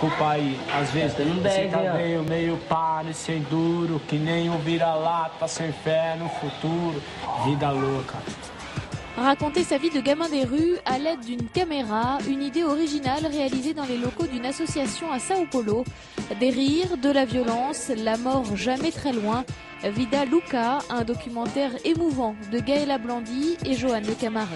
desculpa aí, às vezes você tá meio pálio, sem duro, que nem vira-lata, sem fé no futuro, vida louca. Raconter sa vie de gamin des rues à l'aide d'une caméra, une idée originale réalisée dans les locaux d'une association à Sao Paulo. Des rires, de la violence, la mort jamais très loin. Vida Luca, un documentaire émouvant de Gaëla Blandi et Joanne Le Camaret.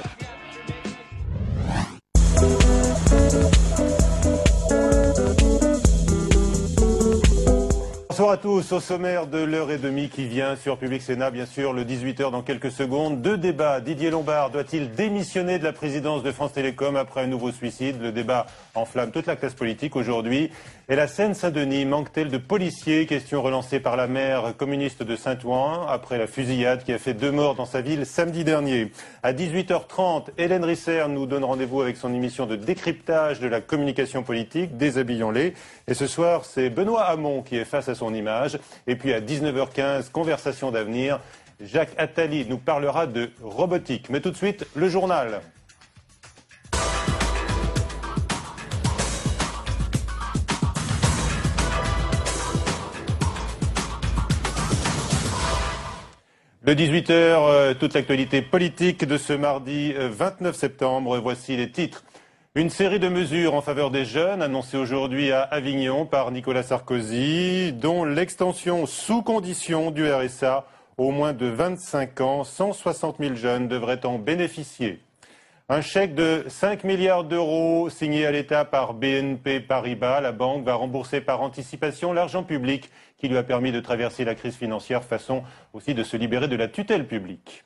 Bonsoir à tous. Au sommaire de l'heure et demie qui vient sur Public Sénat, bien sûr, le 18h dans quelques secondes. Deux débats. Didier Lombard doit-il démissionner de la présidence de France Télécom après un nouveau suicide? Le débat enflamme toute la classe politique aujourd'hui. Et la Seine-Saint-Denis manque-t-elle de policiers? Question relancée par la maire communiste de Saint-Ouen après la fusillade qui a fait 2 morts dans sa ville samedi dernier. À 18h30, Hélène Risser nous donne rendez-vous avec son émission de décryptage de la communication politique, Déshabillons-les. Et ce soir, c'est Benoît Hamon qui est face à son image. Et puis à 19h15, conversation d'avenir, Jacques Attali nous parlera de robotique. Mais tout de suite, le journal. Le 18h, toute l'actualité politique de ce mardi 29 septembre. Voici les titres. Une série de mesures en faveur des jeunes annoncées aujourd'hui à Avignon par Nicolas Sarkozy, dont l'extension sous condition du RSA aux moins de 25 ans. 160 000 jeunes devraient en bénéficier. Un chèque de 5 milliards d'euros signé à l'État par BNP Paribas. La banque va rembourser par anticipation l'argent public qui lui a permis de traverser la crise financière, façon aussi de se libérer de la tutelle publique.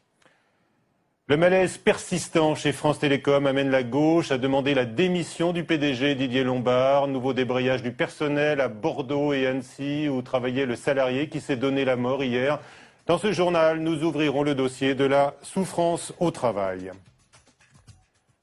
Le malaise persistant chez France Télécom amène la gauche à demander la démission du PDG Didier Lombard. Nouveau débrayage du personnel à Bordeaux et Annecy où travaillait le salarié qui s'est donné la mort hier. Dans ce journal, nous ouvrirons le dossier de la souffrance au travail.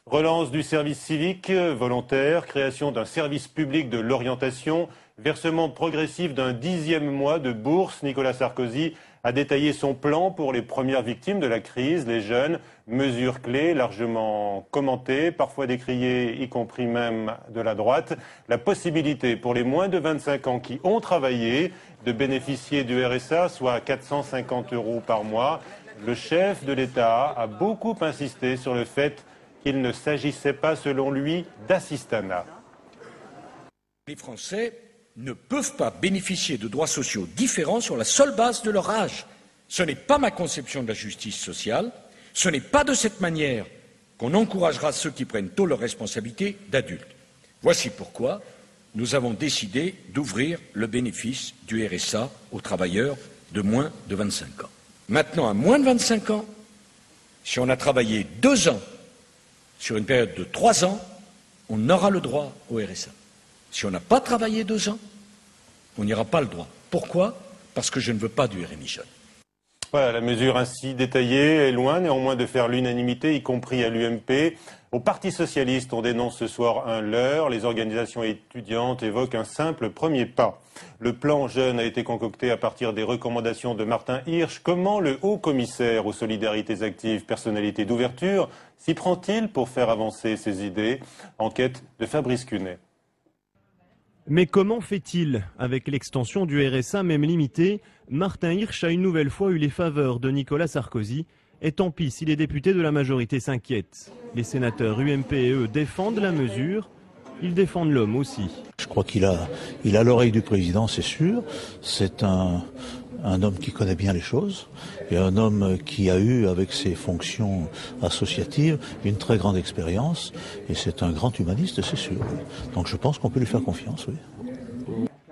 Relance du service civique volontaire, création d'un service public de l'orientation, versement progressif d'un 10e mois de bourse. Nicolas Sarkozy a détaillé son plan pour les premières victimes de la crise, les jeunes. Mesures clés largement commentées, parfois décriées, y compris même de la droite. La possibilité pour les moins de 25 ans qui ont travaillé de bénéficier du RSA, soit 450 € par mois. Le chef de l'État a beaucoup insisté sur le fait qu'il ne s'agissait pas, selon lui, d'assistanat. Les Français ne peuvent pas bénéficier de droits sociaux différents sur la seule base de leur âge. Ce n'est pas ma conception de la justice sociale. Ce n'est pas de cette manière qu'on encouragera ceux qui prennent tôt leurs responsabilités d'adultes. Voici pourquoi nous avons décidé d'ouvrir le bénéfice du RSA aux travailleurs de moins de 25 ans. Maintenant, à moins de 25 ans, si on a travaillé 2 ans sur une période de 3 ans, on aura le droit au RSA. Si on n'a pas travaillé 2 ans, on n'aura pas le droit. Pourquoi? Parce que je ne veux pas du RMI jeune. Voilà, la mesure ainsi détaillée est loin néanmoins de faire l'unanimité, y compris à l'UMP. Au Parti socialiste, on dénonce ce soir un leurre. Les organisations étudiantes évoquent un simple premier pas. Le plan jeune a été concocté à partir des recommandations de Martin Hirsch. Comment le haut commissaire aux solidarités actives, personnalité d'ouverture, s'y prend-il pour faire avancer ses idées? Enquête de Fabrice Cunet. Mais comment fait-il? Avec l'extension du RSA, même limitée, Martin Hirsch a une nouvelle fois eu les faveurs de Nicolas Sarkozy. Et tant pis si les députés de la majorité s'inquiètent. Les sénateurs UMP et eux défendent la mesure, ils défendent l'homme aussi. Je crois qu'il a l'oreille du président, c'est sûr. C'est un homme qui connaît bien les choses et un homme qui a eu, avec ses fonctions associatives, une très grande expérience. Et c'est un grand humaniste, c'est sûr. Donc je pense qu'on peut lui faire confiance, oui.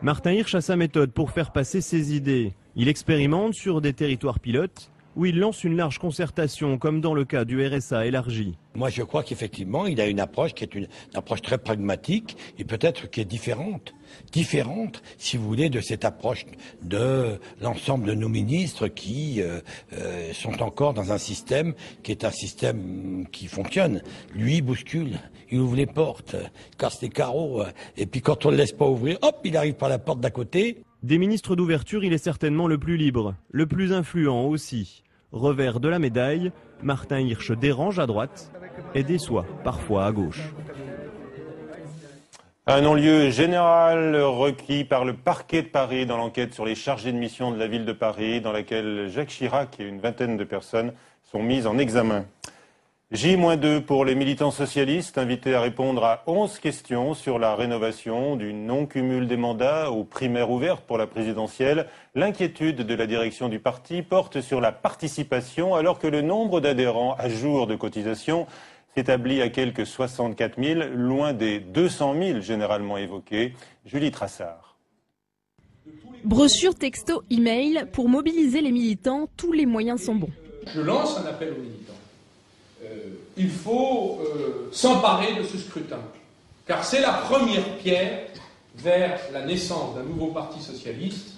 Martin Hirsch a sa méthode pour faire passer ses idées. Il expérimente sur des territoires pilotes où il lance une large concertation, comme dans le cas du RSA élargi. Moi, je crois qu'effectivement, il a une approche qui est une approche très pragmatique et peut-être qui est différente, si vous voulez, de cette approche de l'ensemble de nos ministres qui sont encore dans un système qui est un système qui fonctionne. Lui, il bouscule, il ouvre les portes, casse les carreaux, et puis quand on ne le laisse pas ouvrir, hop, il arrive par la porte d'à côté. Des ministres d'ouverture, il est certainement le plus libre, le plus influent aussi. Revers de la médaille, Martin Hirsch dérange à droite et déçoit parfois à gauche. Un non-lieu général requis par le parquet de Paris dans l'enquête sur les chargés de mission de la ville de Paris, dans laquelle Jacques Chirac et une vingtaine de personnes sont mises en examen. J-2 pour les militants socialistes, invités à répondre à 11 questions sur la rénovation du non-cumul des mandats aux primaires ouvertes pour la présidentielle. L'inquiétude de la direction du parti porte sur la participation, alors que le nombre d'adhérents à jour de cotisation s'établit à quelques 64 000, loin des 200 000 généralement évoqués. Julie Trassard. Brochure, texto, email, pour mobiliser les militants, tous les moyens sont bons. Je lance un appel aux militants. Il faut s'emparer de ce scrutin, car c'est la première pierre vers la naissance d'un nouveau parti socialiste,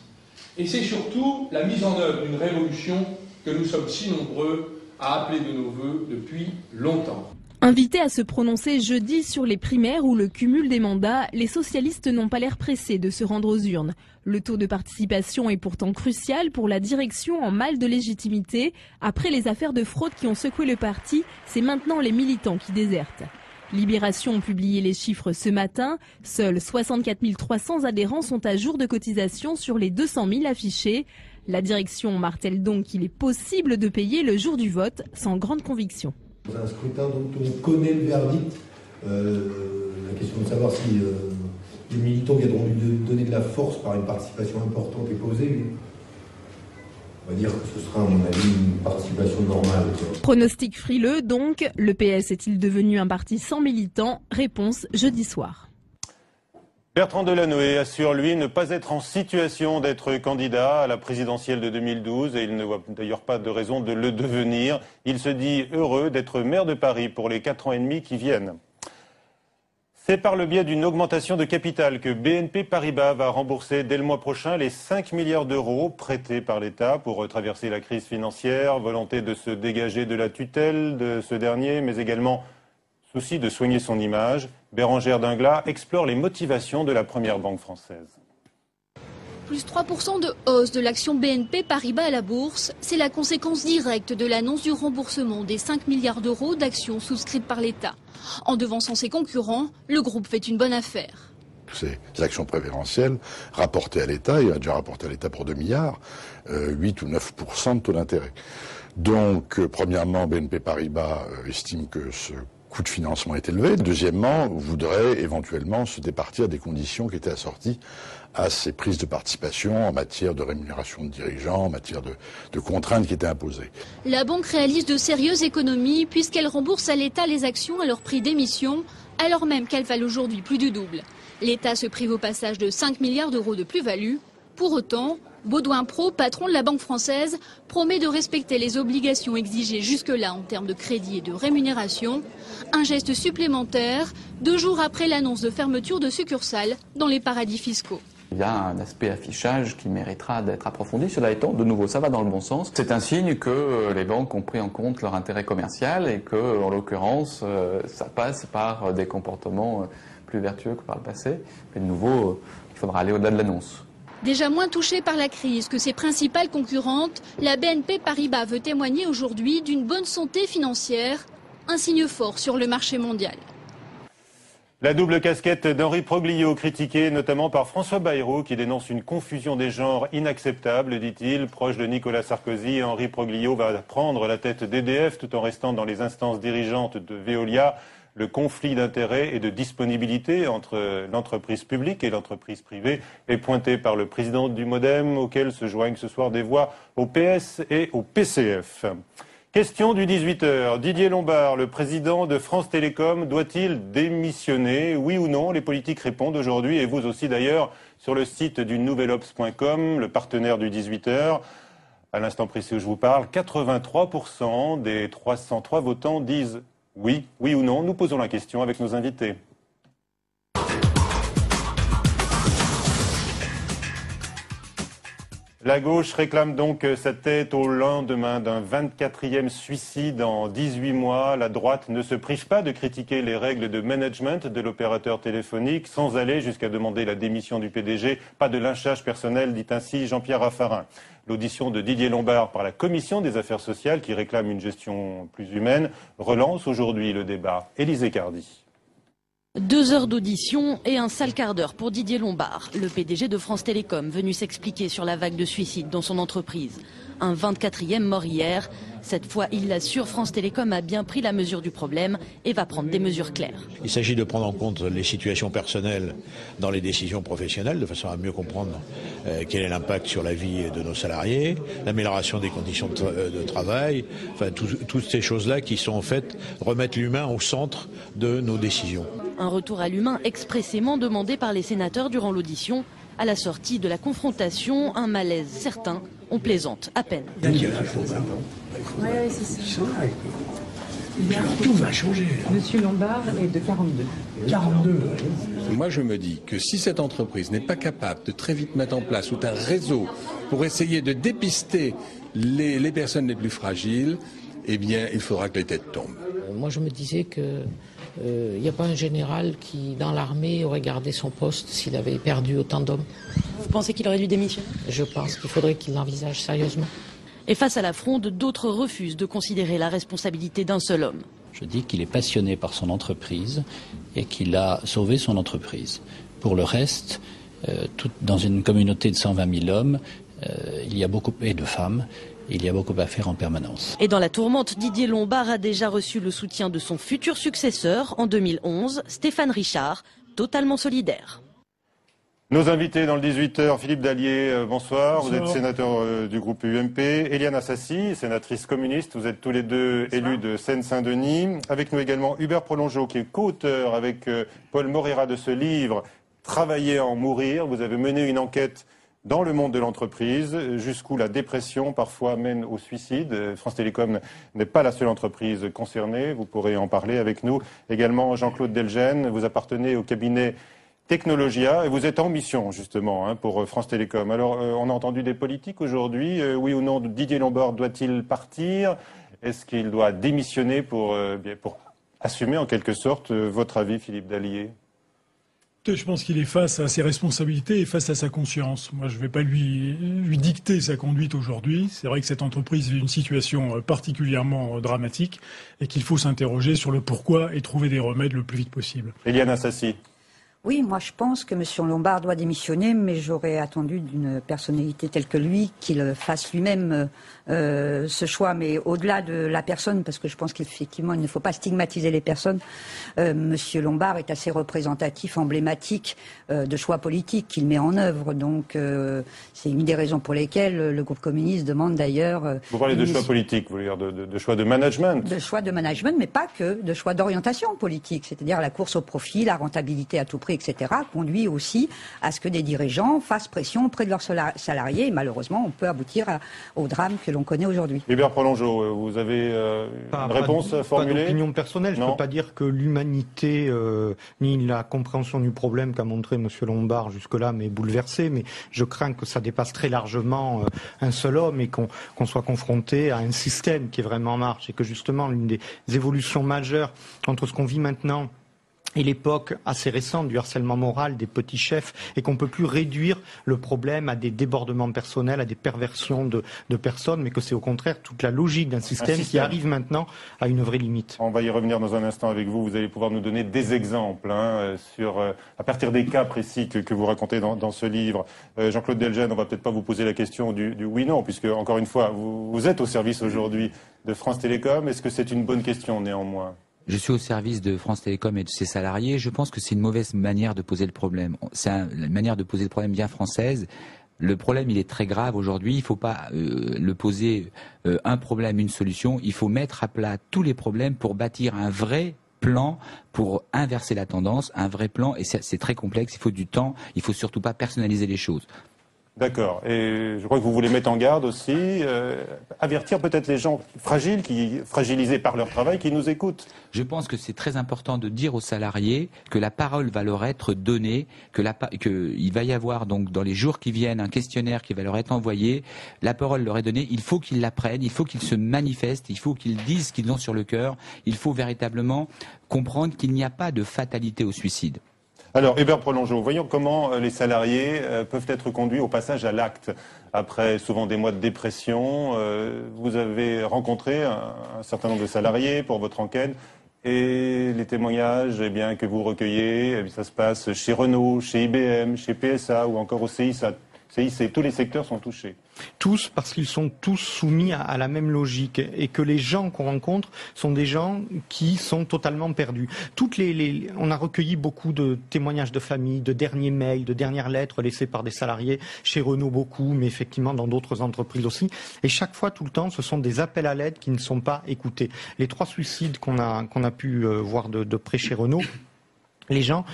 et c'est surtout la mise en œuvre d'une révolution que nous sommes si nombreux à appeler de nos vœux depuis longtemps. Invités à se prononcer jeudi sur les primaires ou le cumul des mandats, les socialistes n'ont pas l'air pressés de se rendre aux urnes. Le taux de participation est pourtant crucial pour la direction en mal de légitimité. Après les affaires de fraude qui ont secoué le parti, c'est maintenant les militants qui désertent. Libération ont publié les chiffres ce matin. Seuls 64 300 adhérents sont à jour de cotisation sur les 200 000 affichés. La direction martèle donc qu'il est possible de payer le jour du vote sans grande conviction. C'est un scrutin dont on connaît le verdict. La question de savoir si les militants viendront lui donner de la force par une participation importante est posée. On va dire que ce sera, à mon avis, une participation normale. Pronostic frileux donc. Le PS est-il devenu un parti sans militants? Réponse jeudi soir. Bertrand Delanoë assure, lui, ne pas être en situation d'être candidat à la présidentielle de 2012 et il ne voit d'ailleurs pas de raison de le devenir. Il se dit heureux d'être maire de Paris pour les 4 ans et demi qui viennent. C'est par le biais d'une augmentation de capital que BNP Paribas va rembourser dès le mois prochain les 5 milliards d'euros prêtés par l'État pour traverser la crise financière, volonté de se dégager de la tutelle de ce dernier, mais également souci de soigner son image. Bérangère Dinglat explore les motivations de la première banque française. Plus 3% de hausse de l'action BNP Paribas à la bourse, c'est la conséquence directe de l'annonce du remboursement des 5 milliards d'euros d'actions souscrites par l'État. En devançant ses concurrents, le groupe fait une bonne affaire. Ces actions préférentielles rapportées à l'État, il a déjà rapporté à l'État pour 2 milliards, 8 ou 9% de taux d'intérêt. Donc, premièrement, BNP Paribas estime que ce coût de financement est élevé. Deuxièmement, voudrait éventuellement se départir des conditions qui étaient assorties à ces prises de participation en matière de rémunération de dirigeants, en matière de contraintes qui étaient imposées. La banque réalise de sérieuses économies puisqu'elle rembourse à l'État les actions à leur prix d'émission, alors même qu'elles valent aujourd'hui plus du double. L'État se prive au passage de 5 milliards d'euros de plus-value. Pour autant, Baudouin Pro, patron de la Banque française, promet de respecter les obligations exigées jusque-là en termes de crédit et de rémunération. Un geste supplémentaire, 2 jours après l'annonce de fermeture de succursales dans les paradis fiscaux. Il y a un aspect affichage qui méritera d'être approfondi. Cela étant, de nouveau, ça va dans le bon sens. C'est un signe que les banques ont pris en compte leur intérêt commercial et que, en l'occurrence, ça passe par des comportements plus vertueux que par le passé. Mais de nouveau, il faudra aller au-delà de l'annonce. Déjà moins touchée par la crise que ses principales concurrentes, la BNP Paribas veut témoigner aujourd'hui d'une bonne santé financière, un signe fort sur le marché mondial. La double casquette d'Henri Proglio, critiquée notamment par François Bayrou, qui dénonce une confusion des genres inacceptable, dit-il. Proche de Nicolas Sarkozy, Henri Proglio va prendre la tête d'EDF tout en restant dans les instances dirigeantes de Veolia. Le conflit d'intérêts et de disponibilité entre l'entreprise publique et l'entreprise privée est pointé par le président du MoDem, auquel se joignent ce soir des voix au PS et au PCF. Question du 18h. Didier Lombard, le président de France Télécom, doit-il démissionner? Oui ou non? Les politiques répondent aujourd'hui, et vous aussi d'ailleurs, sur le site du nouvelobs.com, le partenaire du 18h. À l'instant précis où je vous parle, 83% des 303 votants disent oui, oui ou non. Nous posons la question avec nos invités. La gauche réclame donc sa tête au lendemain d'un 24e suicide en 18 mois. La droite ne se prive pas de critiquer les règles de management de l'opérateur téléphonique sans aller jusqu'à demander la démission du PDG. Pas de lynchage personnel, dit ainsi Jean-Pierre Raffarin. L'audition de Didier Lombard par la Commission des affaires sociales, qui réclame une gestion plus humaine, relance aujourd'hui le débat. Élisée Cardi. 2 heures d'audition et un sale quart d'heure pour Didier Lombard, le PDG de France Télécom, venu s'expliquer sur la vague de suicides dans son entreprise. Un 24e mort hier. Cette fois, il l'assure, France Télécom a bien pris la mesure du problème et va prendre des mesures claires. Il s'agit de prendre en compte les situations personnelles dans les décisions professionnelles, de façon à mieux comprendre quel est l'impact sur la vie de nos salariés, l'amélioration des conditions de travail, enfin toutes ces choses-là qui sont en fait remettre l'humain au centre de nos décisions. Un retour à l'humain expressément demandé par les sénateurs durant l'audition. À la sortie de la confrontation, un malaise certain. On plaisante à peine. Oui, c'est ça. Tout va changer. Monsieur Lombard est de 42. 42. Moi, je me dis que si cette entreprise n'est pas capable de très vite mettre en place tout un réseau pour essayer de dépister les personnes les plus fragiles, eh bien, il faudra que les têtes tombent. Moi, je me disais que il n'y a pas un général qui, dans l'armée, aurait gardé son poste s'il avait perdu autant d'hommes. Vous pensez qu'il aurait dû démissionner? Je pense qu'il faudrait qu'il l'envisage sérieusement. Et face à la fronde, d'autres refusent de considérer la responsabilité d'un seul homme. Je dis qu'il est passionné par son entreprise et qu'il a sauvé son entreprise. Pour le reste, dans une communauté de 120 000 hommes, il y a beaucoup, et de femmes, il y a beaucoup à faire en permanence. Et dans la tourmente, Didier Lombard a déjà reçu le soutien de son futur successeur en 2011, Stéphane Richard, totalement solidaire. Nos invités dans le 18h, Philippe Dallier, bonsoir. Vous êtes sénateur du groupe UMP. Eliane Assassi, sénatrice communiste. Vous êtes tous les deux élus de Seine-Saint-Denis. Avec nous également Hubert Prolongeau, qui est co-auteur avec Paul Moreira de ce livre « Travailler à en mourir ». Vous avez mené une enquête dans le monde de l'entreprise, jusqu'où la dépression parfois mène au suicide. France Télécom n'est pas la seule entreprise concernée. Vous pourrez en parler avec nous. Également Jean-Claude Delgen, vous appartenez au cabinet Technologia et vous êtes en mission justement pour France Télécom. Alors on a entendu des politiques aujourd'hui. Oui ou non, Didier Lombard doit-il partir? Est-ce qu'il doit démissionner pour assumer en quelque sorte votre avis, Philippe Dallier? Je pense qu'il est face à ses responsabilités et face à sa conscience. Moi, je ne vais pas lui dicter sa conduite aujourd'hui. C'est vrai que cette entreprise vit une situation particulièrement dramatique et qu'il faut s'interroger sur le pourquoi et trouver des remèdes le plus vite possible. Eliane Assassi. Oui, moi je pense que M. Lombard doit démissionner, mais j'aurais attendu d'une personnalité telle que lui qu'il fasse lui-même ce choix. Mais au-delà de la personne, parce que je pense qu'effectivement il ne faut pas stigmatiser les personnes, M. Lombard est assez représentatif, emblématique de choix politiques qu'il met en œuvre. Donc c'est une des raisons pour lesquelles le groupe communiste demande d'ailleurs... Vous parlez de choix politiques, vous voulez dire de choix de management? De choix de management, mais pas que, de choix d'orientation politique, c'est-à-dire la course au profit, la rentabilité à tout prix, etc., conduit aussi à ce que des dirigeants fassent pression auprès de leurs salariés. Et malheureusement, on peut aboutir au drame que l'on connaît aujourd'hui. Hubert Prolongeau, vous avez une réponse à formuler? Pas d'opinion personnelle. Je ne peux pas dire que l'humanité ni la compréhension du problème qu'a montré M. Lombard jusque-là m'est bouleversée, mais je crains que ça dépasse très largement un seul homme et qu'on soit confronté à un système qui est vraiment en marche et que justement l'une des évolutions majeures entre ce qu'on vit maintenant et l'époque assez récente du harcèlement moral des petits chefs, et qu'on ne peut plus réduire le problème à des débordements personnels, à des perversions de personnes, mais que c'est au contraire toute la logique d'un système qui arrive maintenant à une vraie limite. On va y revenir dans un instant avec vous. Vous allez pouvoir nous donner des exemples à partir des cas précis que vous racontez dans ce livre. Jean-Claude Delgen, on va peut-être pas vous poser la question du oui-non, puisque encore une fois, vous êtes au service aujourd'hui de France Télécom. Est-ce que c'est une bonne question néanmoins? Je suis au service de France Télécom et de ses salariés. Je pense que c'est une mauvaise manière de poser le problème. C'est une manière de poser le problème bien française. Le problème, il est très grave aujourd'hui. Il ne faut pas le poser un problème, une solution. Il faut mettre à plat tous les problèmes pour bâtir un vrai plan pour inverser la tendance, un vrai plan. Et c'est très complexe. Il faut du temps. Il ne faut surtout pas personnaliser les choses. D'accord. Et je crois que vous voulez mettre en garde aussi, avertir peut-être les gens fragiles, fragilisés par leur travail, qui nous écoutent. Je pense que c'est très important de dire aux salariés que la parole va leur être donnée, qu'il va y avoir donc dans les jours qui viennent un questionnaire qui va leur être envoyé. La parole leur est donnée. Il faut qu'ils la prennent, il faut qu'ils se manifestent, il faut qu'ils disent ce qu'ils ont sur le cœur. Il faut véritablement comprendre qu'il n'y a pas de fatalité au suicide. Alors, Hubert Prolongeau, voyons comment les salariés peuvent être conduits au passage à l'acte. Après souvent des mois de dépression, vous avez rencontré un certain nombre de salariés pour votre enquête. Et les témoignages que vous recueillez, ça se passe chez Renault, chez IBM, chez PSA ou encore au CIC. Tous les secteurs sont touchés. Tous, parce qu'ils sont tous soumis à la même logique et que les gens qu'on rencontre sont des gens qui sont totalement perdus. On a recueilli beaucoup de témoignages de familles, de derniers mails, de dernières lettres laissées par des salariés, chez Renault beaucoup, mais effectivement dans d'autres entreprises aussi. Et chaque fois, tout le temps, ce sont des appels à l'aide qui ne sont pas écoutés. Les 3 suicides qu'on a pu voir de près chez Renault, les gens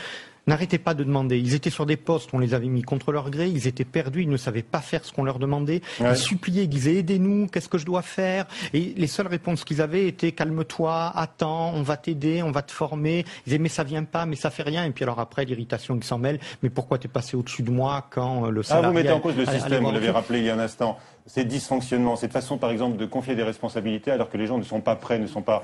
n'arrêtaient pas de demander. Ils étaient sur des postes, on les avait mis contre leur gré, ils étaient perdus, ils ne savaient pas faire ce qu'on leur demandait. Ouais. Ils suppliaient, ils disaient aidez-nous, qu'est-ce que je dois faire? Et les seules réponses qu'ils avaient étaient calme-toi, attends, on va t'aider, on va te former. Ils disaient mais ça vient pas, mais ça fait rien. Et puis alors après l'irritation qui s'en mêle, mais pourquoi t'es passé au-dessus de moi quand le salarié... vous mettez en cause le système, vous l'avez rappelé il y a un instant. Ces dysfonctionnements, cette façon par exemple de confier des responsabilités alors que les gens ne sont pas prêts, ne sont pas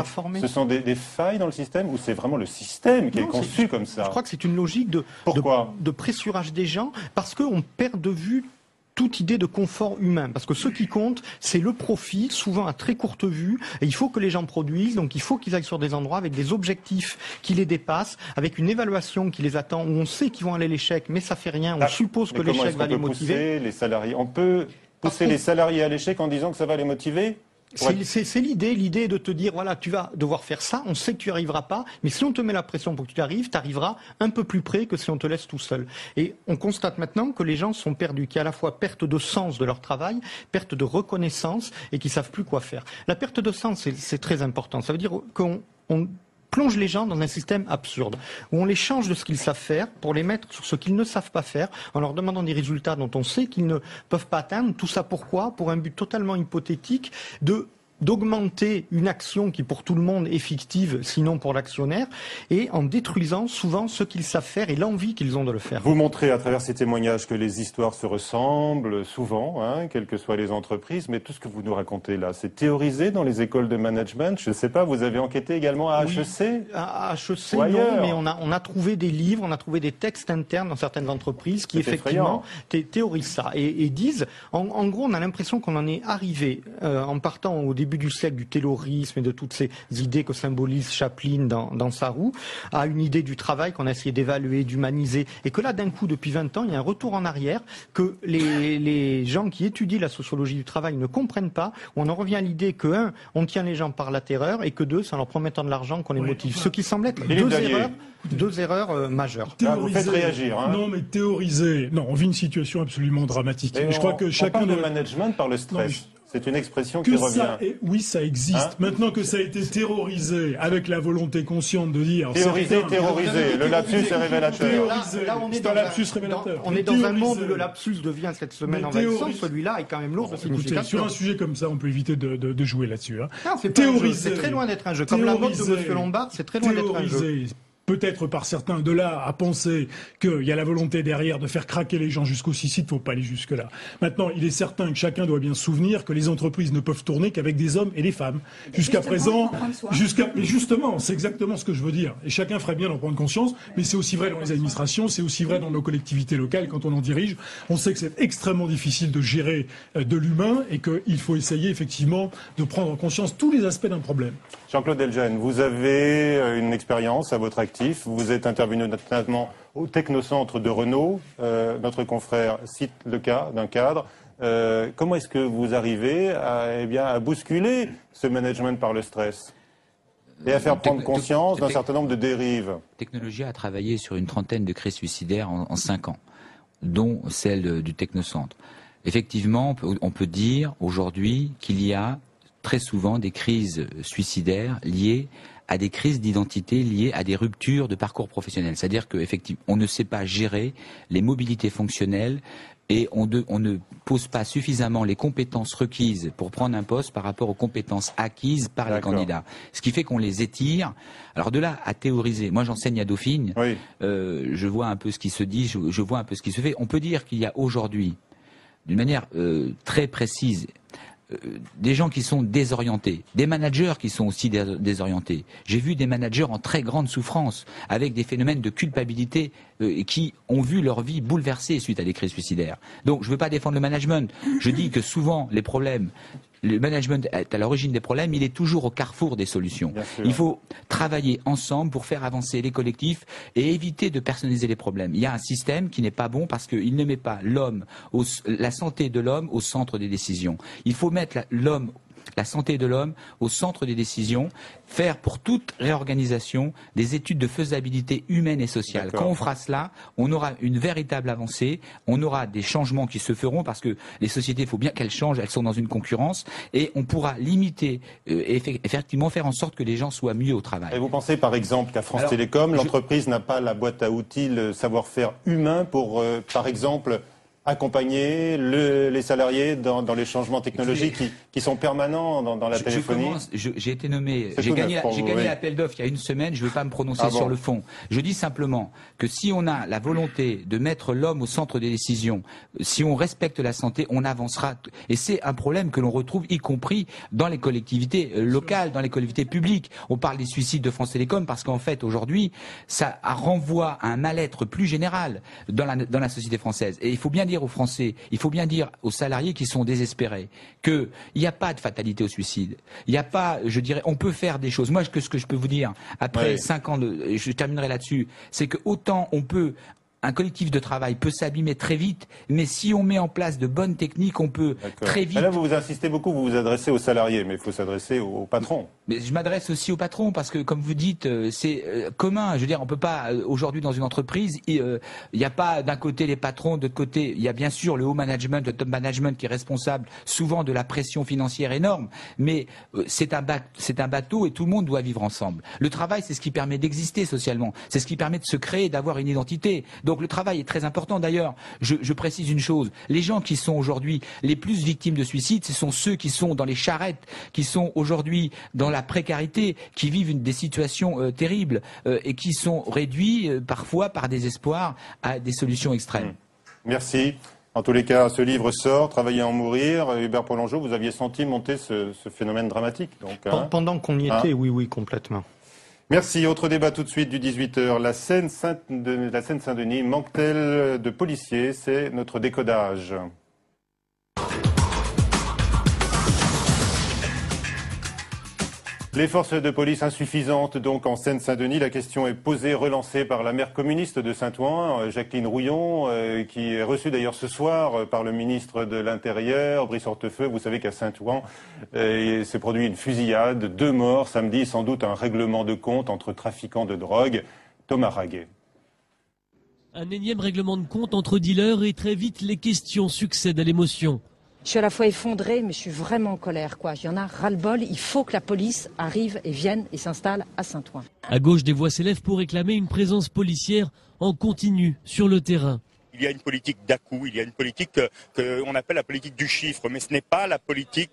formés. Ce sont des failles dans le système ou c'est vraiment le système qui est conçu comme ça? Je crois que c'est une logique de pressurage des gens parce qu'on perd de vue toute idée de confort humain. Parce que ce qui compte, c'est le profit, souvent à très courte vue. Et il faut que les gens produisent, donc il faut qu'ils aillent sur des endroits avec des objectifs qui les dépassent, avec une évaluation qui les attend, où on sait qu'ils vont aller à l'échec, mais ça fait rien, on suppose que l'échec va les motiver. On peut pousser les salariés à l'échec en disant que ça va les motiver? C'est l'idée de te dire, voilà, tu vas devoir faire ça, on sait que tu n'y arriveras pas, mais si on te met la pression pour que tu y arrives, tu arriveras un peu plus près que si on te laisse tout seul. Et on constate maintenant que les gens sont perdus, qu'il y a à la fois perte de sens de leur travail, perte de reconnaissance et qu'ils ne savent plus quoi faire. La perte de sens, c'est très important. Ça veut dire qu'on plonge les gens dans un système absurde, où on les change de ce qu'ils savent faire pour les mettre sur ce qu'ils ne savent pas faire, en leur demandant des résultats dont on sait qu'ils ne peuvent pas atteindre. Tout ça pourquoi? Pour un but totalement hypothétique d'augmenter une action qui pour tout le monde est fictive, sinon pour l'actionnaire, et en détruisant souvent ce qu'ils savent faire et l'envie qu'ils ont de le faire. Vous montrez à travers ces témoignages que les histoires se ressemblent souvent, quelles que soient les entreprises, mais tout ce que vous nous racontez là, c'est théorisé dans les écoles de management. Je ne sais pas, vous avez enquêté également à HEC? À HEC, non, mais on a trouvé des livres, on a trouvé des textes internes dans certaines entreprises qui effectivement théorisent ça et disent, en gros, on a l'impression qu'on en est arrivé en partant au début du siècle du taylorisme et de toutes ces idées que symbolise Chaplin dans sa roue, à une idée du travail qu'on a essayé d'évaluer, d'humaniser, et que là, d'un coup, depuis 20 ans, il y a un retour en arrière que les gens qui étudient la sociologie du travail ne comprennent pas, où on en revient à l'idée que, 1, on tient les gens par la terreur, et que 2, c'est en leur promettant de l'argent qu'on les motive. Ce qui semble être deux erreurs majeures. Vous faites réagir. Non, mais théoriser. Non, on vit une situation absolument dramatique. Et je crois que chacun de management par le stress. C'est une expression qui revient. Oui, ça existe. Maintenant que ça a été terrorisé, avec la volonté consciente de dire... Terrorisé. Le lapsus est révélateur. Là, on est dans un lapsus révélateur. On est dans un monde où le lapsus devient cette semaine envahissant. Celui-là est quand même lourd de signification. Sur un sujet comme ça, on peut éviter de jouer là-dessus. C'est très loin d'être un jeu. Comme la vote de M. Lombard, c'est très loin d'être un jeu. Peut-être par certains de là à penser qu'il y a la volonté derrière de faire craquer les gens jusqu'au suicide, il ne faut pas aller jusque-là. Maintenant, il est certain que chacun doit bien se souvenir que les entreprises ne peuvent tourner qu'avec des hommes et des femmes. Jusqu'à présent, mais justement, c'est exactement ce que je veux dire. Et chacun ferait bien d'en prendre conscience, mais c'est aussi vrai dans les administrations, c'est aussi vrai dans nos collectivités locales quand on en dirige. On sait que c'est extrêmement difficile de gérer de l'humain et qu'il faut essayer effectivement de prendre en conscience tous les aspects d'un problème. Jean-Claude Delgenne, vous avez une expérience à votre actif. Vous êtes intervenu notamment au Technocentre de Renault. Notre confrère cite le cas d'un cadre. Comment est-ce que vous arrivez à bousculer ce management par le stress et à faire prendre conscience d'un certain nombre de dérives? Technologia a travaillé sur une trentaine de crises suicidaires en 5 ans, dont celle du Technocentre. Effectivement, on peut dire aujourd'hui qu'il y a très souvent des crises suicidaires liées à des crises d'identité, liées à des ruptures de parcours professionnel. C'est-à-dire qu'effectivement, on ne sait pas gérer les mobilités fonctionnelles et on ne pose pas suffisamment les compétences requises pour prendre un poste par rapport aux compétences acquises par les candidats. Ce qui fait qu'on les étire. Alors de là à théoriser, moi j'enseigne à Dauphine, je vois un peu ce qui se dit, je vois un peu ce qui se fait. On peut dire qu'il y a aujourd'hui, d'une manière très précise, des gens qui sont désorientés, des managers qui sont aussi désorientés. J'ai vu des managers en très grande souffrance, avec des phénomènes de culpabilité qui ont vu leur vie bouleversée suite à des crises suicidaires. Donc je ne veux pas défendre le management. Je dis que souvent les problèmes, le management est à l'origine des problèmes, il est toujours au carrefour des solutions. Il faut travailler ensemble pour faire avancer les collectifs et éviter de personnaliser les problèmes. Il y a un système qui n'est pas bon parce qu'il ne met pas la santé de l'homme au centre des décisions. Il faut mettre la santé de l'homme au centre des décisions, faire pour toute réorganisation des études de faisabilité humaine et sociale. Quand on fera cela, on aura une véritable avancée, on aura des changements qui se feront parce que les sociétés, il faut bien qu'elles changent, elles sont dans une concurrence et on pourra limiter et effectivement faire en sorte que les gens soient mieux au travail. Et vous pensez par exemple qu'à France Télécom, l'entreprise n'a pas la boîte à outils, le savoir-faire humain pour, par exemple, accompagner les salariés dans les changements technologiques qui sont permanents dans la téléphonie. J'ai été nommé, j'ai gagné l'appel d'offres il y a une semaine, je ne veux pas me prononcer sur le fond. Je dis simplement que si on a la volonté de mettre l'homme au centre des décisions, si on respecte la santé, on avancera. Et c'est un problème que l'on retrouve y compris dans les collectivités locales, dans les collectivités publiques. On parle des suicides de France Télécom parce qu'en fait aujourd'hui, ça renvoie à un mal-être plus général dans la société française. Et il faut bien dire aux Français, il faut bien dire aux salariés qui sont désespérés qu'il n'y a pas de fatalité au suicide. Il n'y a pas, je dirais, on peut faire des choses. Moi, ce que je peux vous dire, après 5 ans, je terminerai là-dessus, c'est que autant un collectif de travail peut s'abîmer très vite, mais si on met en place de bonnes techniques, on peut très vite... Là, vous insistez beaucoup, vous vous adressez aux salariés, mais il faut s'adresser aux patrons. Mais je m'adresse aussi aux patrons, parce que, comme vous dites, c'est commun. Je veux dire, on peut pas, aujourd'hui, dans une entreprise, il n'y a pas d'un côté les patrons, de l'autre côté, il y a bien sûr le haut management, le top management qui est responsable souvent de la pression financière énorme, mais c'est un bateau et tout le monde doit vivre ensemble. Le travail, c'est ce qui permet d'exister socialement. C'est ce qui permet de se créer, d'avoir une identité. Donc le travail est très important. D'ailleurs, je précise une chose, les gens qui sont aujourd'hui les plus victimes de suicide, ce sont ceux qui sont dans les charrettes, qui sont aujourd'hui dans la précarité, qui vivent des situations terribles et qui sont réduits parfois par désespoir à des solutions extrêmes. Merci. En tous les cas, ce livre sort, Travailler à en mourir. Hubert Polongeau, vous aviez senti monter ce phénomène dramatique. Donc, pendant qu'on y était, oui, complètement. Merci. Autre débat tout de suite du 18h. La Seine-Saint-Denis manque-t-elle de policiers? C'est notre décodage. Les forces de police insuffisantes donc en Seine-Saint-Denis. La question est posée, relancée par la maire communiste de Saint-Ouen, Jacqueline Rouillon, qui est reçue d'ailleurs ce soir par le ministre de l'Intérieur, Brice Hortefeux. Vous savez qu'à Saint-Ouen, il s'est produit une fusillade, 2 morts samedi, sans doute un règlement de compte entre trafiquants de drogue. Thomas Raguet. Un énième règlement de compte entre dealers et très vite les questions succèdent à l'émotion. Je suis à la fois effondrée, mais je suis vraiment en colère, quoi. Il y en a ras-le-bol. Il faut que la police arrive et vienne et s'installe à Saint-Ouen. À gauche, des voix s'élèvent pour réclamer une présence policière en continu sur le terrain. Il y a une politique d'à-coup, il y a une politique qu'on appelle la politique du chiffre, mais ce n'est pas la politique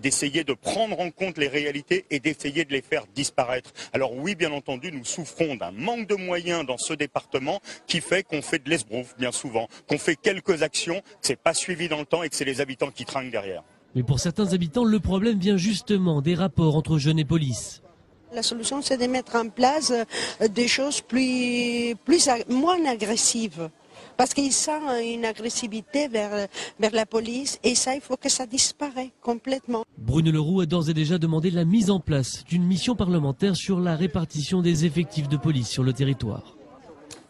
d'essayer de prendre en compte les réalités et d'essayer de les faire disparaître. Alors oui, bien entendu, nous souffrons d'un manque de moyens dans ce département qui fait qu'on fait de l'esbrouf bien souvent, qu'on fait quelques actions, que c'est pas suivi dans le temps et que c'est les habitants qui trinquent derrière. Mais pour certains habitants, le problème vient justement des rapports entre jeunes et police. La solution, c'est de mettre en place des choses moins agressives. Parce qu'il sent une agressivité vers la police et ça, il faut que ça disparaisse complètement. Bruno Leroux a d'ores et déjà demandé la mise en place d'une mission parlementaire sur la répartition des effectifs de police sur le territoire.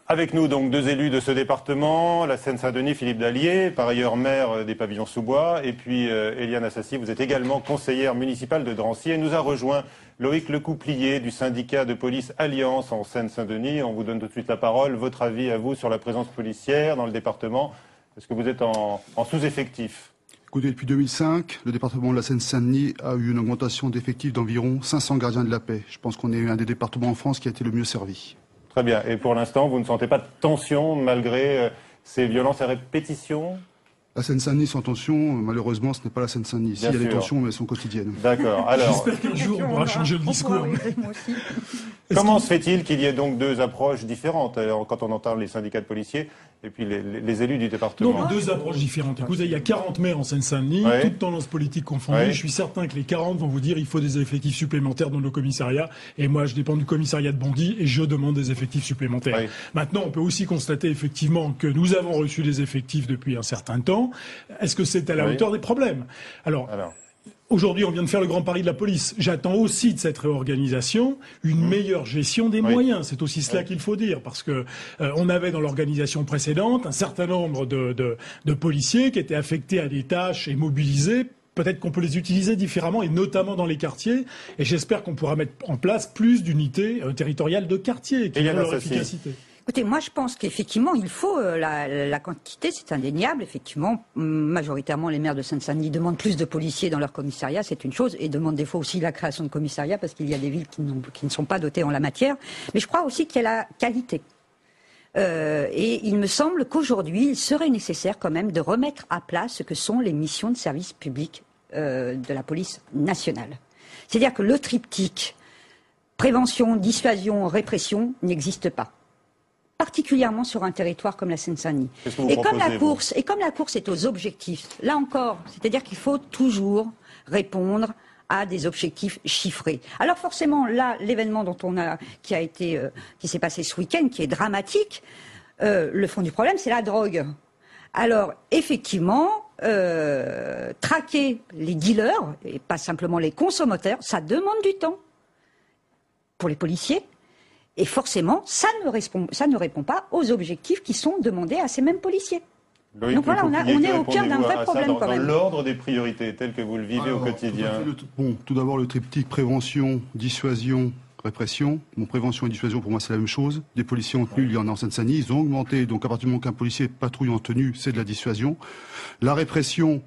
Avec nous, donc, 2 élus de ce département, la Seine-Saint-Denis, Philippe Dallier, par ailleurs maire des Pavillons-sous-Bois, et puis Eliane Assassi, vous êtes également conseillère municipale de Drancy, et nous a rejoint Loïc Lecouplier du syndicat de police Alliance en Seine-Saint-Denis. On vous donne tout de suite la parole. Votre avis à vous sur la présence policière dans le département? Est-ce que vous êtes en sous-effectif? Écoutez, depuis 2005, le département de la Seine-Saint-Denis a eu une augmentation d'effectifs d'environ 500 gardiens de la paix. Je pense qu'on est un des départements en France qui a été le mieux servi. Très bien. Et pour l'instant, vous ne sentez pas de tension malgré ces violences à répétition? La Seine-Saint-Denis sans tension, malheureusement, ce n'est pas la Seine-Saint-Denis. Il y a des tensions, mais elles sont quotidiennes. D'accord. Alors, j'espère qu'un jour on pourra changer le discours. Comment se fait-il qu'il y ait donc deux approches différentes quand on entend les syndicats de policiers et puis les élus du département? Non, mais deux approches différentes. Écoutez, il y a 40 maires en Seine-Saint-Denis, toutes tendances politiques confondues. Je suis certain que les 40 vont vous dire il faut des effectifs supplémentaires dans nos commissariats. Et moi, je dépends du commissariat de Bondy et je demande des effectifs supplémentaires. Maintenant, on peut aussi constater effectivement que nous avons reçu des effectifs depuis un certain temps. Est-ce que c'est à la hauteur des problèmes? Alors aujourd'hui, on vient de faire le grand pari de la police. J'attends aussi de cette réorganisation une meilleure gestion des moyens. C'est aussi cela qu'il faut dire, parce que on avait dans l'organisation précédente un certain nombre de policiers qui étaient affectés à des tâches et mobilisés. Peut-être qu'on peut les utiliser différemment, et notamment dans les quartiers. Et j'espère qu'on pourra mettre en place plus d'unités territoriales de quartier qui ont leur efficacité. Écoutez, moi je pense qu'effectivement il faut la quantité, c'est indéniable. Effectivement, majoritairement les maires de Seine-Saint-Denis demandent plus de policiers dans leur commissariat, c'est une chose, et demandent des fois aussi la création de commissariats parce qu'il y a des villes qui ne sont pas dotées en la matière. Mais je crois aussi qu'il y a la qualité. Et il me semble qu'aujourd'hui il serait nécessaire quand même de remettre à plat ce que sont les missions de service public de la police nationale. C'est-à-dire que le triptyque prévention, dissuasion, répression n'existe pas. Particulièrement sur un territoire comme la Seine-Saint-Denis. Et comme la course est aux objectifs, là encore, c'est-à-dire qu'il faut toujours répondre à des objectifs chiffrés. Alors forcément, là, l'événement qui s'est passé ce week-end, qui est dramatique, le fond du problème, c'est la drogue. Alors effectivement, traquer les dealers et pas simplement les consommateurs, ça demande du temps pour les policiers. Et forcément, ça ne répond pas aux objectifs qui sont demandés à ces mêmes policiers. Loïc, donc voilà, on est au cœur d'un vrai problème quand même. Dans l'ordre des priorités, tel que vous le vivez au quotidien. Tout d'abord, le triptyque prévention, dissuasion, répression. Prévention et dissuasion, pour moi, c'est la même chose. Des policiers en tenue, il y en a en Seine-Saint-Denis, ils ont augmenté. Donc à partir du moment qu'un policier patrouille en tenue, c'est de la dissuasion. La répression,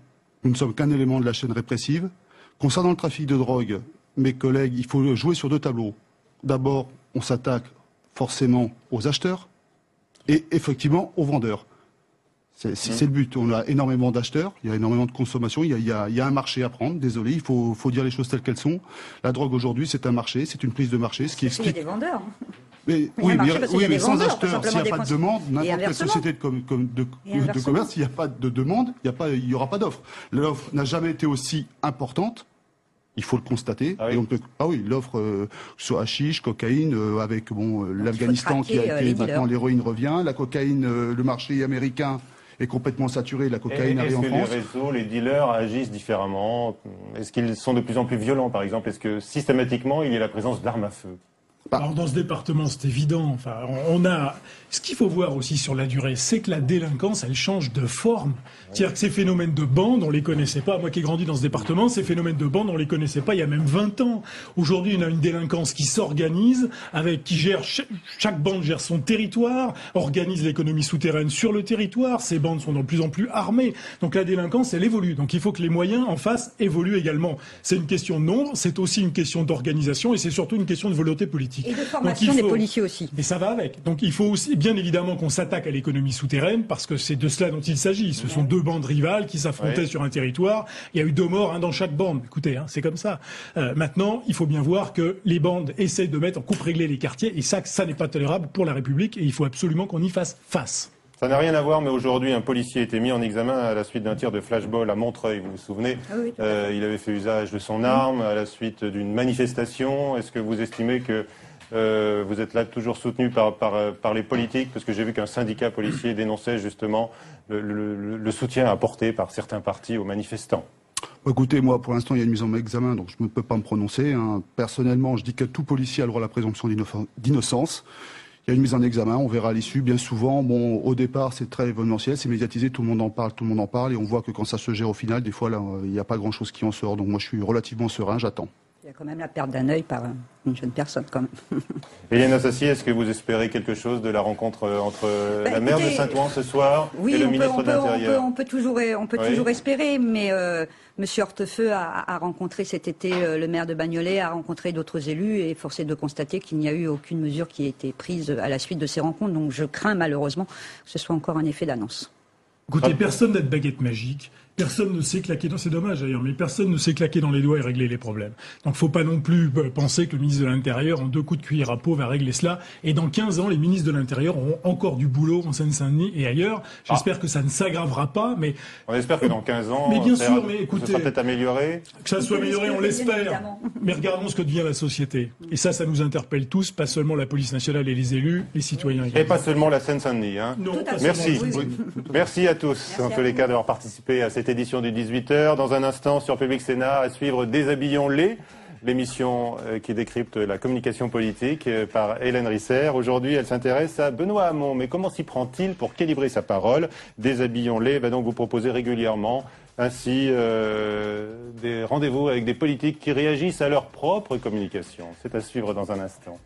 nous ne sommes qu'un élément de la chaîne répressive. Concernant le trafic de drogue, mes collègues, il faut jouer sur deux tableaux. D'abord, on s'attaque forcément aux acheteurs et effectivement aux vendeurs. C'est le but. On a énormément d'acheteurs, il y a énormément de consommation, il y a un marché à prendre. Désolé, il faut dire les choses telles qu'elles sont. La drogue aujourd'hui, c'est un marché, c'est une prise de marché, ce qui explique. Il y a des vendeurs. Mais sans acheteurs, s'il n'y a pas de demande, n'importe quelle société de commerce, s'il n'y a pas de demande, il n'y aura pas d'offre. L'offre n'a jamais été aussi importante. Il faut le constater. Et on peut, l'offre sur hashish, cocaïne, avec l'Afghanistan qui a été maintenant l'héroïne revient, la cocaïne, le marché américain est complètement saturé, la cocaïne arrive en France. Est-ce que les réseaux, les dealers agissent différemment? Est-ce qu'ils sont de plus en plus violents, par exemple? Est-ce que systématiquement il y a la présence d'armes à feu? Alors dans ce département, c'est évident. Enfin, ce qu'il faut voir aussi sur la durée, c'est que la délinquance, elle change de forme. C'est-à-dire que ces phénomènes de bande, on les connaissait pas. Moi qui ai grandi dans ce département, ces phénomènes de bande, on les connaissait pas il y a même 20 ans. Aujourd'hui, on a une délinquance qui s'organise, qui gère, chaque bande gère son territoire, organise l'économie souterraine sur le territoire. Ces bandes sont de plus en plus armées. Donc la délinquance, elle évolue. Donc il faut que les moyens en face évoluent également. C'est une question de nombre, c'est aussi une question d'organisation et c'est surtout une question de volonté politique. Et de formation des policiers aussi. Mais ça va avec. Donc il faut aussi, bien évidemment, qu'on s'attaque à l'économie souterraine, parce que c'est de cela dont il s'agit. Ce sont deux bandes rivales qui s'affrontaient sur un territoire. Il y a eu 2 morts, dans chaque bande. Écoutez, c'est comme ça. Maintenant, il faut bien voir que les bandes essaient de mettre en coupe-réglée les quartiers, et ça n'est pas tolérable pour la République, et il faut absolument qu'on y fasse face. Ça n'a rien à voir, mais aujourd'hui, un policier a été mis en examen à la suite d'un tir de flashball à Montreuil, vous vous souvenez. Il avait fait usage de son arme à la suite d'une manifestation. Est-ce que vous estimez que vous êtes là toujours soutenu par les politiques? Parce que j'ai vu qu'un syndicat policier dénonçait justement le soutien apporté par certains partis aux manifestants. Écoutez, moi, pour l'instant, il y a une mise en examen, donc je ne peux pas me prononcer. Personnellement, je dis que tout policier a le droit à la présomption d'innocence. Il y a une mise en examen, on verra à l'issue. Bien souvent, au départ, c'est très événementiel, c'est médiatisé, tout le monde en parle, et on voit que quand ça se gère au final, des fois, là, il n'y a pas grand-chose qui en sort. Donc moi, je suis relativement serein, j'attends. Il y a quand même la perte d'un œil par une jeune personne, quand même. Eliane Assassi, est-ce que vous espérez quelque chose de la rencontre entre la maire de Saint-Ouen ce soir et le ministre de l'Intérieur? On peut toujours espérer, mais Monsieur Hortefeux a rencontré cet été le maire de Bagnolet, a rencontré d'autres élus, et force est de constater qu'il n'y a eu aucune mesure qui a été prise à la suite de ces rencontres. Donc je crains malheureusement que ce soit encore un effet d'annonce. Écoutez, personne n'a de baguette magique. Personne ne sait claquer, c'est dommage d'ailleurs, mais personne ne sait claquer dans les doigts et régler les problèmes. Donc faut pas non plus penser que le ministre de l'Intérieur, en 2 coups de cuillère à peau, va régler cela. Et dans 15 ans, les ministres de l'Intérieur auront encore du boulot en Seine-Saint-Denis et ailleurs. J'espère que ça ne s'aggravera pas, mais... On espère que dans 15 ans, mais bien sûr, mais écoutez, ça sera peut-être amélioré. Que ça soit amélioré, on l'espère. Mais regardons ce que devient la société. Et ça nous interpelle tous, pas seulement la police nationale et les élus, les citoyens également. Et pas seulement la Seine-Saint-Denis. Hein. Non, merci. Oui. Merci à tous, en tous les cas, d'avoir participé à cette édition du 18h. Dans un instant, sur Public Sénat, à suivre Déshabillons-les, l'émission qui décrypte la communication politique par Hélène Risser. Aujourd'hui, elle s'intéresse à Benoît Hamon. Mais comment s'y prend-il pour calibrer sa parole? Déshabillons-les va donc vous proposer régulièrement ainsi des rendez-vous avec des politiques qui réagissent à leur propre communication. C'est à suivre dans un instant.